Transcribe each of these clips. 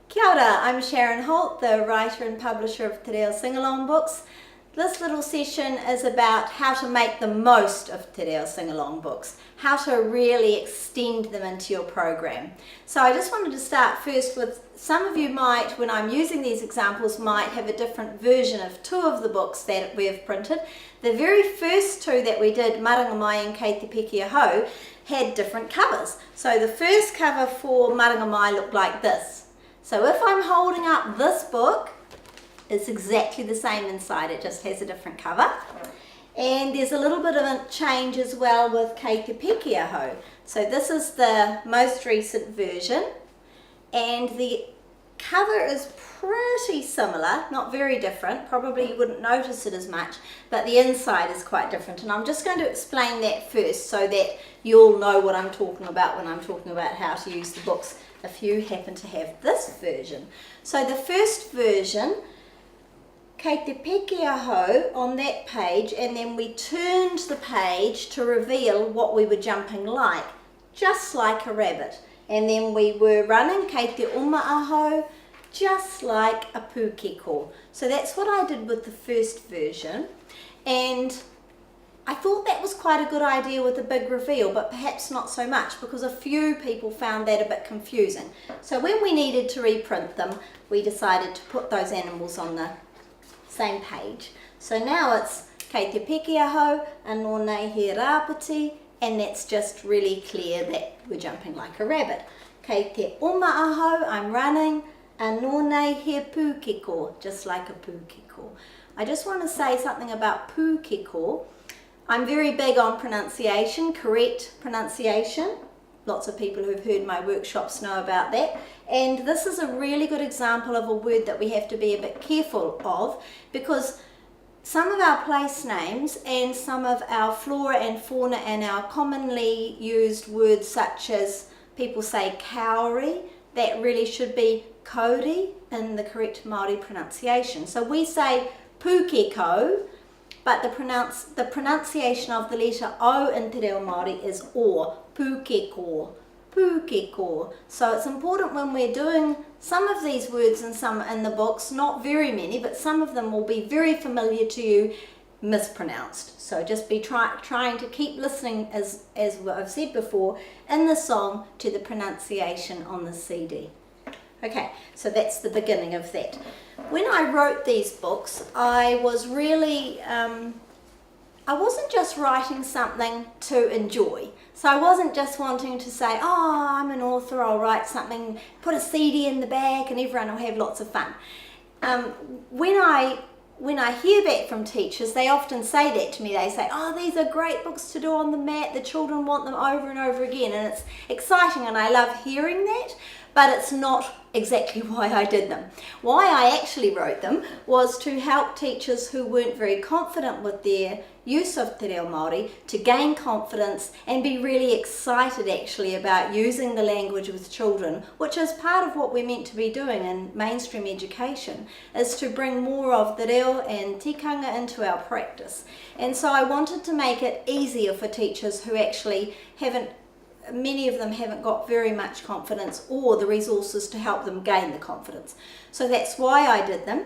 Kia ora, I'm Sharon Holt, the writer and publisher of Te Reo Singalong books. This little session is about how to make the most of Te Reo Singalong books, how to really extend them into your program. So I just wanted to start first with, some of you might, when I'm using these examples, might have a different version of two of the books that we have printed. The very first two that we did, Maranga Mai and Kei Te Piki Ahau, had different covers. So the first cover for Maranga Mai looked like this. So if I'm holding up this book, it's exactly the same inside, it just has a different cover. And there's a little bit of a change as well with Kei Te Piki Ahau. So this is the most recent version, and the cover is pretty similar, not very different, probably you wouldn't notice it as much, but the inside is quite different, and I'm just going to explain that first so that you'll know what I'm talking about when I'm talking about how to use the books if you happen to have this version. So the first version, Kei Te Piki Ahau on that page, and then we turned the page to reveal what we were jumping like, just like a rabbit. And then we were running Kei Te Uma Ahau, just like a pūkeko. So that's what I did with the first version, and I thought that was quite a good idea with a big reveal, but perhaps not so much because a few people found that a bit confusing. So when we needed to reprint them, we decided to put those animals on the same page. So now it's Kei Te Piki Ahau, anō nei he rāpiti, and that's just really clear that we're jumping like a rabbit. Kei Te Uma Ahau, I'm running, anō nei he pūkeko, just like a pūkeko. I just want to say something about pūkeko. I'm very big on pronunciation, correct pronunciation. Lots of people who've heard my workshops know about that. And this is a really good example of a word that we have to be a bit careful of, because some of our place names and some of our flora and fauna and our commonly used words such as, people say kauri, that really should be kauri in the correct Māori pronunciation. So we say pūkeko, but the pronunciation of the letter O in Te Reo Māori is O, pūkeko, pūkeko. So it's important when we're doing some of these words and some in the books, not very many, but some of them will be very familiar to you, mispronounced. So just be trying to keep listening, as I've said before, in the song to the pronunciation on the CD. Okay, so that's the beginning of that. When I wrote these books, I was really, I wasn't just writing something to enjoy. So I wasn't just wanting to say, oh, I'm an author, I'll write something, put a CD in the back and everyone will have lots of fun. When I hear back from teachers, they often say that to me. They say, oh, these are great books to do on the mat, the children want them over and over again, and it's exciting and I love hearing that, but it's not exactly why I did them. Why I actually wrote them was to help teachers who weren't very confident with their use of Te Reo Māori to gain confidence and be really excited actually about using the language with children, which is part of what we're meant to be doing in mainstream education, is to bring more of the reo and tikanga into our practice. And so I wanted to make it easier for teachers who actually many of them haven't got very much confidence or the resources to help them gain the confidence. So that's why I did them.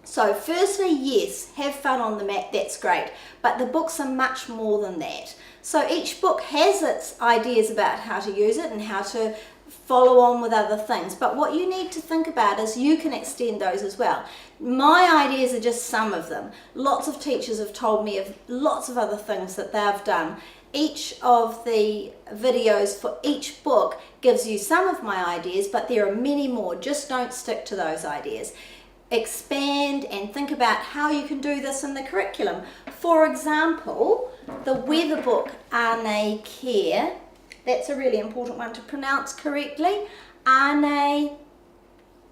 So firstly, yes, have fun on the mat, that's great, but the books are much more than that. So each book has its ideas about how to use it and how to follow on with other things, but what you need to think about is you can extend those as well. My ideas are just some of them. Lots of teachers have told me of lots of other things that they've done. Each of the videos for each book gives you some of my ideas, but there are many more. Just don't stick to those ideas. Expand and think about how you can do this in the curriculum. For example, the weather book, Ane Care, that's a really important one to pronounce correctly. Ane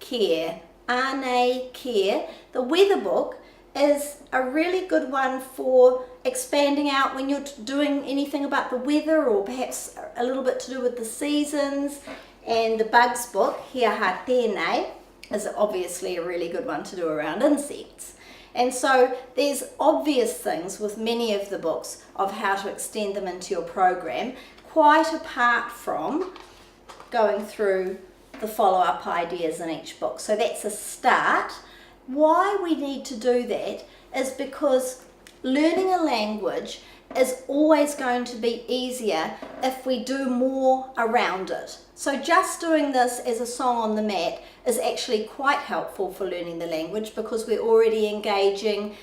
Care, Ane Care. The weather book is a really good one for expanding out when you're doing anything about the weather, or perhaps a little bit to do with the seasons. And the bugs book, Hia Ha Tēnei, is obviously a really good one to do around insects. And so there's obvious things with many of the books of how to extend them into your program, quite apart from going through the follow-up ideas in each book. So that's a start. Why we need to do that is because learning a language is always going to be easier if we do more around it. So just doing this as a song on the mat is actually quite helpful for learning the language because we're already engaging,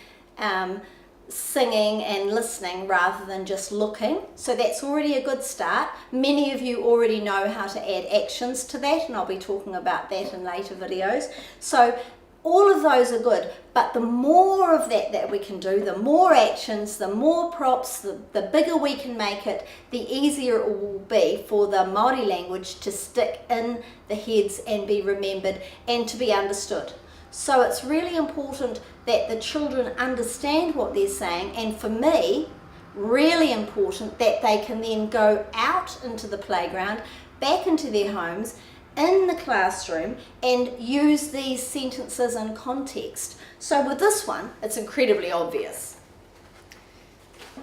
singing and listening rather than just looking. So that's already a good start. Many of you already know how to add actions to that, and I'll be talking about that in later videos. So all of those are good, but the more of that we can do, the more actions, the more props, the bigger we can make it, the easier it will be for the Māori language to stick in the heads and be remembered and to be understood. So it's really important that the children understand what they're saying, and for me, really important that they can then go out into the playground, back into their homes, in the classroom, and use these sentences in context. So with this one, it's incredibly obvious.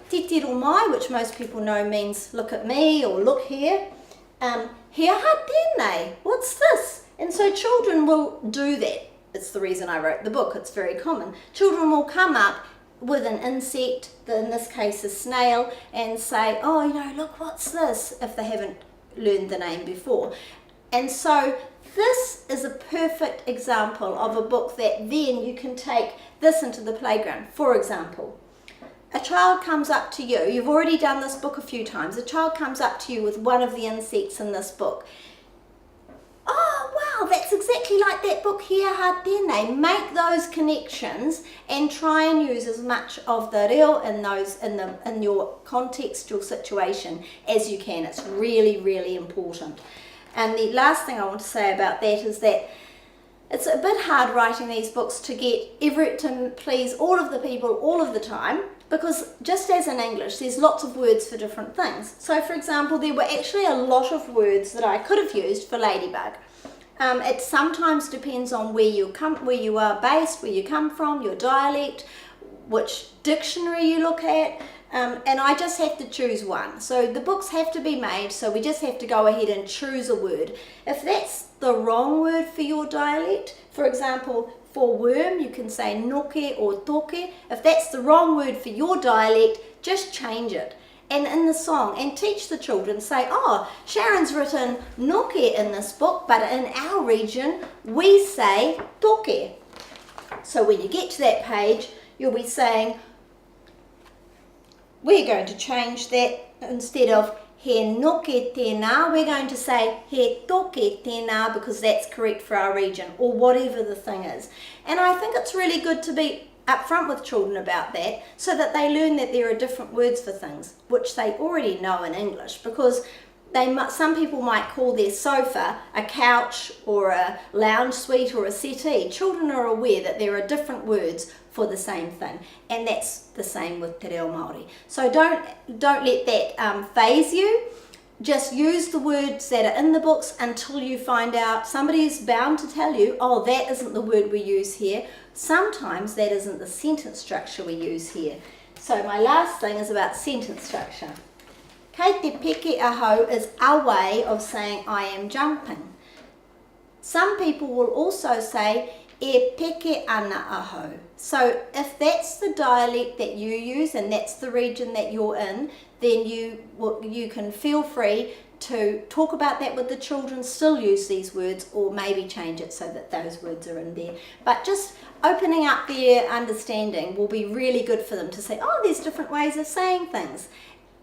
Te Reo mai, which most people know means look at me or look here. He aha tēnei, what's this? And so children will do that. It's the reason I wrote the book, it's very common. Children will come up with an insect, in this case a snail, and say, oh, you know, look, what's this? If they haven't learned the name before. And so this is a perfect example of a book that then you can take this into the playground. For example, a child comes up to you, you've already done this book a few times, a child comes up to you with one of the insects in this book. Oh wow, that's exactly like that book here, ha tēnei. Make those connections and try and use as much of the reo in your contextual situation as you can. It's really, really important. And the last thing I want to say about that is that it's a bit hard writing these books to to please all of the people all of the time, because just as in English, there's lots of words for different things. So for example, there were actually a lot of words that I could have used for ladybug. It sometimes depends on where you are based, where you come from, your dialect, which dictionary you look at. And I just have to choose one. So the books have to be made, so we just have to go ahead and choose a word. If that's the wrong word for your dialect, for example, for worm, you can say noke or toke. If that's the wrong word for your dialect, just change it. And in the song, and teach the children, say, oh, Sharon's written noke in this book, but in our region, we say toke. So when you get to that page, you'll be saying, we're going to change that. Instead of he noke tēnā, we're going to say he toke tēnā, because that's correct for our region, or whatever the thing is. And I think it's really good to be upfront with children about that, so that they learn that there are different words for things, which they already know in English, because some people might call their sofa a couch or a lounge suite or a settee. Children are aware that there are different words for the same thing, and that's the same with Te Reo Māori. So don't let that faze you. Just use the words that are in the books until you find out somebody is bound to tell you, oh, that isn't the word we use here. Sometimes that isn't the sentence structure we use here. So my last thing is about sentence structure. Kei te peke aho is our way of saying I am jumping. Some people will also say e peke ana aho. So if that's the dialect that you use and that's the region that you're in, then you can feel free to talk about that with the children, still use these words, or maybe change it so that those words are in there. But just opening up their understanding will be really good for them to say, oh, there's different ways of saying things.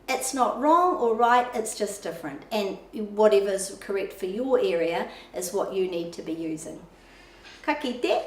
It's not wrong or right, it's just different. And whatever's correct for your area is what you need to be using. Ka kite.